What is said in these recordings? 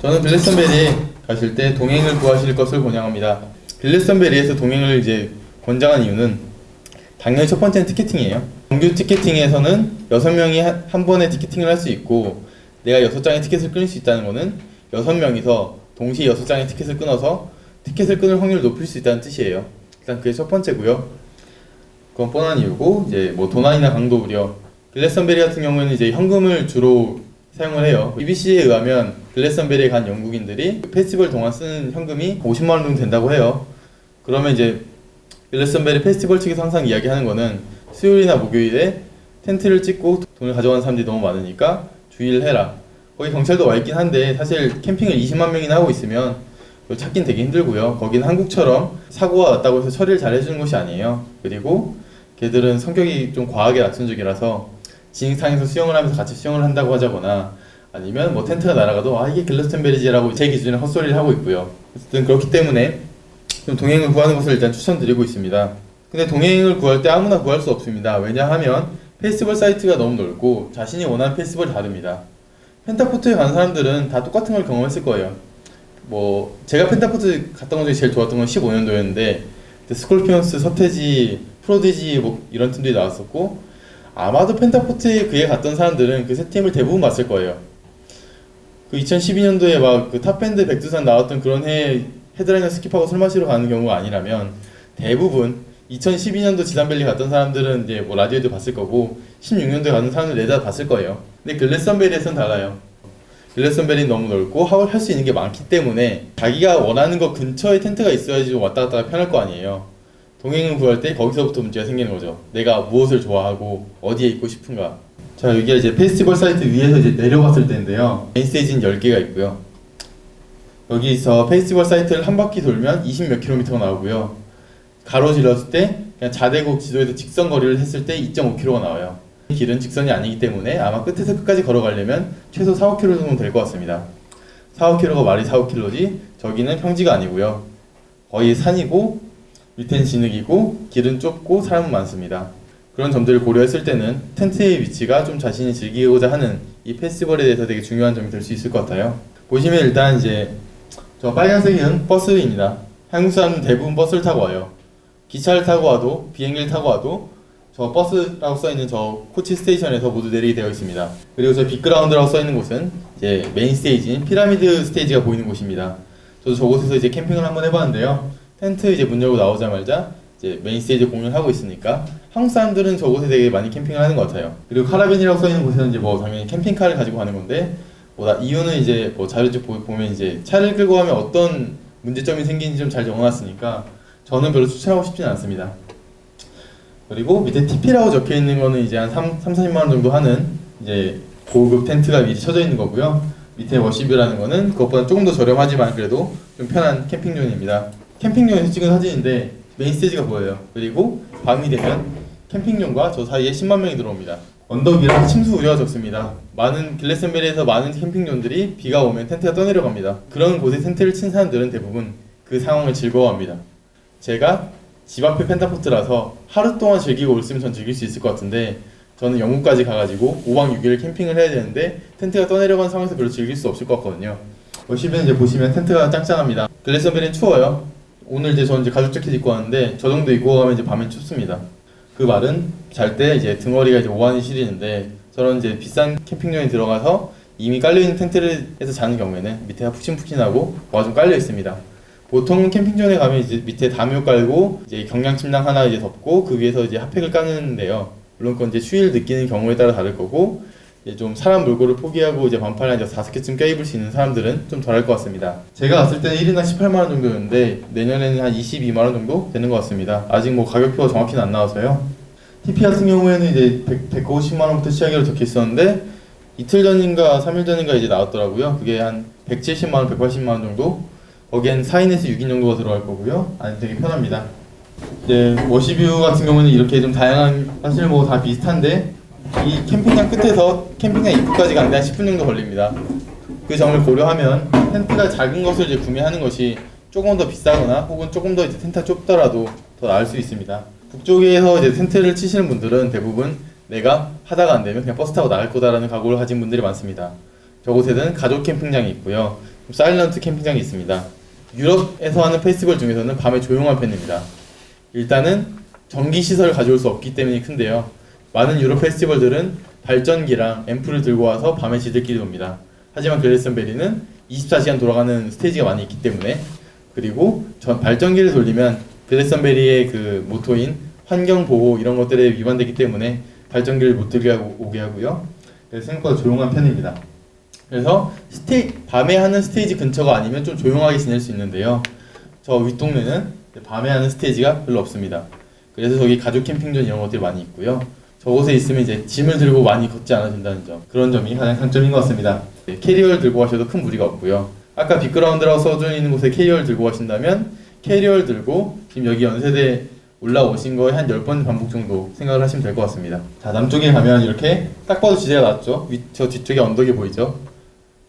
저는 글래스턴베리에 가실 때 동행을 구하실 것을 권장합니다. 글래스턴베리에서 동행을 이제 권장한 이유는 당연히 첫 번째는 티켓팅이에요. 정규 티켓팅에서는 6명이 한 번에 티켓팅을 할 수 있고, 내가 6장의 티켓을 끊을 수 있다는 거는 6명이서 동시에 6장의 티켓을 끊어서 티켓을 끊을 확률을 높일 수 있다는 뜻이에요. 일단 그게 첫 번째고요. 그건 뻔한 이유고, 이제 뭐 도난이나 강도 우려. 글래스턴베리 같은 경우에는 이제 현금을 주로 사용을 해요. BBC에 의하면 글래스턴베리에 간 영국인들이 페스티벌 동안 쓰는 현금이 50만 원 정도 된다고 해요. 그러면 이제 글래스턴베리 페스티벌 측에서 항상 이야기하는 거는 수요일이나 목요일에 텐트를 찍고 돈을 가져가는 사람들이 너무 많으니까 주의를 해라. 거기 경찰도 와 있긴 한데 사실 캠핑을 20만 명이나 하고 있으면 찾긴 되게 힘들고요. 거기는 한국처럼 사고가 났다고 해서 처리를 잘 해주는 곳이 아니에요. 그리고 걔들은 성격이 좀 과하게 낙천적이라서 진흙탕에서 수영을 하면서 같이 수영을 한다고 하자거나, 아니면 뭐 텐트가 날아가도 이게 글래스턴베리지라고 제 기준에 헛소리를 하고 있고요. 어쨌든 그렇기 때문에 좀 동행을 구하는 것을 일단 추천드리고 있습니다. 근데 동행을 구할 때 아무나 구할 수 없습니다. 왜냐하면 페스티벌 사이트가 너무 넓고 자신이 원하는 페스티벌이 다릅니다. 펜타포트에 간 사람들은 다 똑같은 걸 경험했을 거예요. 뭐 제가 펜타포트 갔던 것 중에 제일 좋았던 건 15년도였는데 스콜피언스, 서태지, 프로디지 뭐 이런 팀들이 나왔었고, 아마도 펜타포트에 그에 갔던 사람들은 그 세 팀을 대부분 봤을 거예요. 그 2012년도에 막 그 탑밴드 백두산 나왔던 그런 해에 헤드라이너 스킵하고 술 마시러 가는 경우가 아니라면 대부분 2012년도 지단밸리 갔던 사람들은 이제 뭐 라디오도 봤을 거고, 16년도에 가는 사람들 내다 봤을 거예요. 근데 글래스턴베리에서는 달라요. 글래스턴베리는 너무 넓고 할 수 있는 게 많기 때문에 자기가 원하는 거 근처에 텐트가 있어야지 좀 왔다 갔다가 편할 거 아니에요. 동행을 구할 때 거기서부터 문제가 생기는 거죠. 내가 무엇을 좋아하고 어디에 있고 싶은가. 자, 여기가 이제 페스티벌 사이트 위에서 이제 내려갔을 때인데요. 메인 스테이지는 10개가 있고요. 여기서 페스티벌 사이트를 한 바퀴 돌면 20 몇 킬로미터가 나오고요. 가로질렀을 때 그냥 자대국 지도에서 직선 거리를 했을 때 2.5km가 나와요. 길은 직선이 아니기 때문에 아마 끝에서 끝까지 걸어가려면 최소 4, 5km 정도 될 것 같습니다. 4, 5km가 말이 4, 5km지 저기는 평지가 아니고요. 거의 산이고 밑엔 진흙이고 길은 좁고 사람은 많습니다. 그런 점들을 고려했을 때는 텐트의 위치가 좀 자신이 즐기고자 하는 이 페스티벌에 대해서 되게 중요한 점이 될 수 있을 것 같아요. 보시면 일단 이제 저 빨간색은 버스입니다. 한국 사람은 대부분 버스를 타고 와요. 기차를 타고 와도 비행기를 타고 와도 저 버스라고 써있는 저 코치 스테이션에서 모두 내리게 되어 있습니다. 그리고 저 빅그라운드라고 써있는 곳은 이제 메인 스테이지인 피라미드 스테이지가 보이는 곳입니다. 저도 저곳에서 이제 캠핑을 한번 해봤는데요. 텐트 이제 문 열고 나오자마자 이제 메인 스테이지 공연을 하고 있으니까 한국 사람들은 저곳에 되게 많이 캠핑을 하는 것 같아요. 그리고 카라벤이라고 써있는 곳에는 이제 뭐 당연히 캠핑카를 가지고 가는 건데, 이유는 이제 뭐 자료집 보면 이제 차를 끌고 가면 어떤 문제점이 생기는지 좀 잘 적어놨으니까 저는 별로 추천하고 싶지는 않습니다. 그리고 밑에 TP라고 적혀 있는 거는 이제 한 40만 원 정도 하는 이제 고급 텐트가 미리 쳐져 있는 거고요. 밑에 워시뷰라는 거는 그것보다 조금 더 저렴하지만 그래도 좀 편한 캠핑존입니다. 캠핑용에서 찍은 사진인데 메인 스테이지가 보여요. 그리고 밤이 되면 캠핑용과 저 사이에 10만 명이 들어옵니다. 언덕 위라 침수 우려가 적습니다. 글래스턴베리에서 많은 캠핑존들이 비가 오면 텐트가 떠내려갑니다. 그런 곳에 텐트를 친 사람들은 대부분 그 상황을 즐거워합니다. 제가 집 앞에 펜타포트라서 하루 동안 즐기고 올 수 있으면 전 즐길 수 있을 것 같은데, 저는 영국까지 가가지고 5박 6일 캠핑을 해야 되는데 텐트가 떠내려간 상황에서 별로 즐길 수 없을 것 같거든요. 보시면 이제 텐트가 짱짱합니다. 글래스턴베리는 추워요. 오늘 저는 가죽 재킷 입고 왔는데 저 정도 입고 가면 이제 밤엔 춥습니다. 그 말은 잘 때 이제 등허리가 이제 오한이 시리는데, 저런 이제 비싼 캠핑용에 들어가서 이미 깔려있는 텐트를 해서 자는 경우에는 밑에가 푹신푹신하고 뭐가 좀 깔려 있습니다. 보통 캠핑존에 가면 이제 밑에 담요 깔고 이제 경량 침낭 하나 이제 덮고 그 위에서 이제 핫팩을 까는데요. 물론 그건 이제 추위를 느끼는 경우에 따라 다를 거고, 이제 좀 사람 몰골을 포기하고 이제 반팔에 이제 5개쯤 껴입을 수 있는 사람들은 좀 덜할 것 같습니다. 제가 갔을 때는 1인당 18만 원 정도였는데 내년에는 한 22만 원 정도 되는 것 같습니다. 아직 뭐 가격표가 정확히는 안 나와서요. TP 같은 경우에는 이제 150만 원부터 시작이라고 적혀 있었는데 이틀 전인가 3일 전인가 이제 나왔더라고요. 그게 한 170만 원, 180만 원 정도. 거기엔 4인에서 6인 정도가 들어갈 거고요. 되게 편합니다. 이제 워시뷰 같은 경우는 이렇게 좀 다양한, 사실 뭐 다 비슷한데 이 캠핑장 끝에서 캠핑장 입구까지 가는데 한 10분 정도 걸립니다. 그 점을 고려하면 텐트가 작은 것을 이제 구매하는 것이 조금 더 비싸거나 혹은 조금 더 이제 텐트가 좁더라도 더 나을 수 있습니다. 북쪽에서 이제 텐트를 치시는 분들은 대부분 내가 하다가 안 되면 그냥 버스 타고 나갈 거다라는 각오를 가진 분들이 많습니다. 저곳에는 가족 캠핑장이 있고요. 사일런트 캠핑장이 있습니다. 유럽에서 하는 페스티벌 중에서는 밤에 조용한 편입니다. 일단은 전기 시설을 가져올 수 없기 때문이 큰데요. 많은 유럽 페스티벌들은 발전기랑 앰프를 들고 와서 밤에 지들끼리 놉니다. 하지만 글래스턴베리는 24시간 돌아가는 스테이지가 많이 있기 때문에, 그리고 발전기를 돌리면 글래스턴베리의 그 모토인 환경보호 이런 것들에 위반되기 때문에 발전기를 못 들게 오게 하고요. 그래서 생각보다 조용한 편입니다. 그래서 밤에 하는 스테이지 근처가 아니면 좀 조용하게 지낼 수 있는데요. 저 윗동네는 밤에 하는 스테이지가 별로 없습니다. 그래서 저기 가족 캠핑존 이런 것들이 많이 있고요. 저곳에 있으면 이제 짐을 들고 많이 걷지 않아도 된다는 점, 그런 점이 가장 장점인 것 같습니다. 캐리어를 들고 가셔도 큰 무리가 없고요. 아까 빅그라운드라고 써져 있는 곳에 캐리어를 들고 가신다면 캐리어를 들고 지금 여기 연세대 올라오신 거에 한 10번 반복 정도 생각을 하시면 될 것 같습니다. 자, 남쪽에 가면 이렇게 딱 봐도 지대가 낮죠? 저 뒤쪽에 언덕이 보이죠?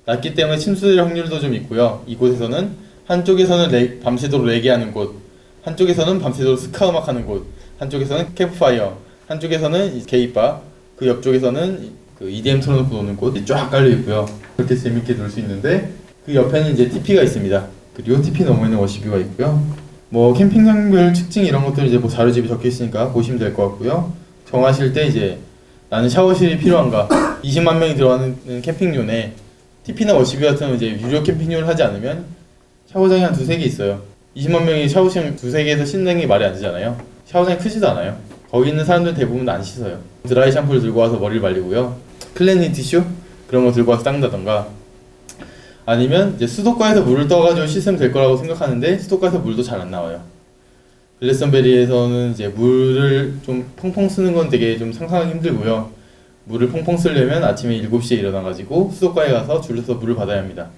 낮기 때문에 침수될 확률도 좀 있고요. 이곳에서는 한쪽에서는 밤새도록 레게하는 곳, 한쪽에서는 밤새도록 스카 음악하는 곳, 한쪽에서는 캠프파이어, 한쪽에서는 게이바, 그 옆쪽에서는 그 EDM 틀어놓고 노는 곳이 쫙 깔려 있고요. 그렇게 재밌게 놀 수 있는데, 그 옆에는 이제 TP가 있습니다. 그리고 TP 너머에는 워시뷰가 있고요. 뭐 캠핑장별 특징 이런 것들 이제 뭐 자료집에 적혀 있으니까 보시면 될 것 같고요. 정하실 때 이제 나는 샤워실이 필요한가, 20만 명이 들어가는 캠핑존에 TP나 워시뷰 같은 이제 유료 캠핑용을 하지 않으면 샤워장이 한 두세 개 있어요. 20만 명이 샤워장 두세 개에서 씻는 게 말이 안 되잖아요. 샤워장이 크지도 않아요. 거기 있는 사람들 대부분 안 씻어요. 드라이 샴푸를 들고 와서 머리를 말리고요. 클렌징 티슈 그런 거 들고 와서 닦는다던가, 아니면 이제 수도가에서 물을 떠가지고 씻으면 될 거라고 생각하는데 수도가에서 물도 잘 안 나와요. 글래스턴베리에서는 이제 물을 좀 펑펑 쓰는 건 되게 좀 상상하기 힘들고요. 물을 펑펑 쓰려면 아침에 7시에 일어나가지고 수도가에 가서 줄을 서서 물을 받아야 합니다.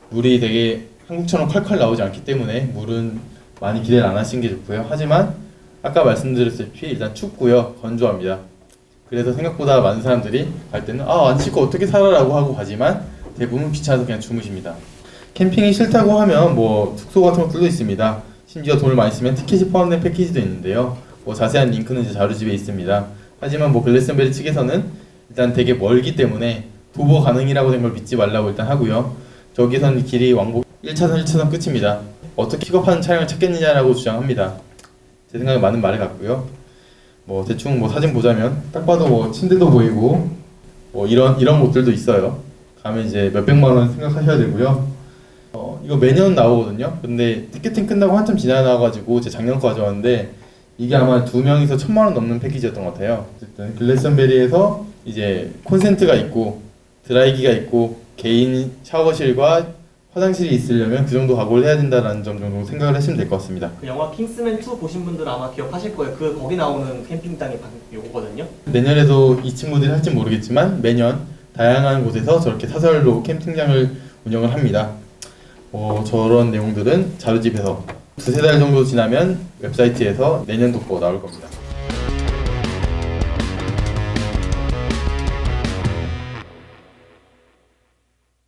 물이 되게 한국처럼 콸콸 나오지 않기 때문에 물은 많이 기대를 안 하시는 게 좋고요. 하지만 아까 말씀드렸다시피 일단 춥고요. 건조합니다. 그래서 생각보다 많은 사람들이 갈 때는 안 씻고 어떻게 살아라고 하고 가지만 대부분 귀찮아서 그냥 주무십니다. 캠핑이 싫다고 하면 뭐 숙소 같은 것들도 있습니다. 심지어 돈을 많이 쓰면 티켓이 포함된 패키지도 있는데요. 뭐 자세한 링크는 이제 자료집에 있습니다. 하지만 뭐 글래스턴베리 측에서는 일단 되게 멀기 때문에 도보 가능이라고 된 걸 믿지 말라고 일단 하고요. 저기서는 길이 왕복 1차선 1차선 끝입니다. 어떻게 픽업하는 차량을 찾겠느냐라고 주장합니다. 제 생각에 맞는 말 같고요. 뭐 대충 뭐 사진 보자면 딱 봐도 뭐 침대도 보이고 뭐 이런 곳들도 있어요. 가면 이제 몇백만 원 생각하셔야 되고요. 이거 매년 나오거든요. 근데 티켓팅 끝나고 한참 지나가지고 제 작년 거 가져왔는데 이게 아마 2명이서 1,000만 원 넘는 패키지였던 것 같아요. 어쨌든 글래스턴베리에서 이제 콘센트가 있고 드라이기가 있고 개인 샤워실과 화장실이 있으려면 그 정도 각오를 해야 된다는 점 정도 생각을 하시면 될 것 같습니다. 그 영화 킹스맨 2 보신 분들 아마 기억하실 거예요. 거기 나오는 캠핑장이 요거거든요. 내년에도 이 친구들이 할지 모르겠지만 매년 다양한 곳에서 저렇게 사설로 캠핑장을 운영을 합니다. 저런 내용들은 자료집에서 두세 달 정도 지나면 웹사이트에서 내년도 거 나올 겁니다.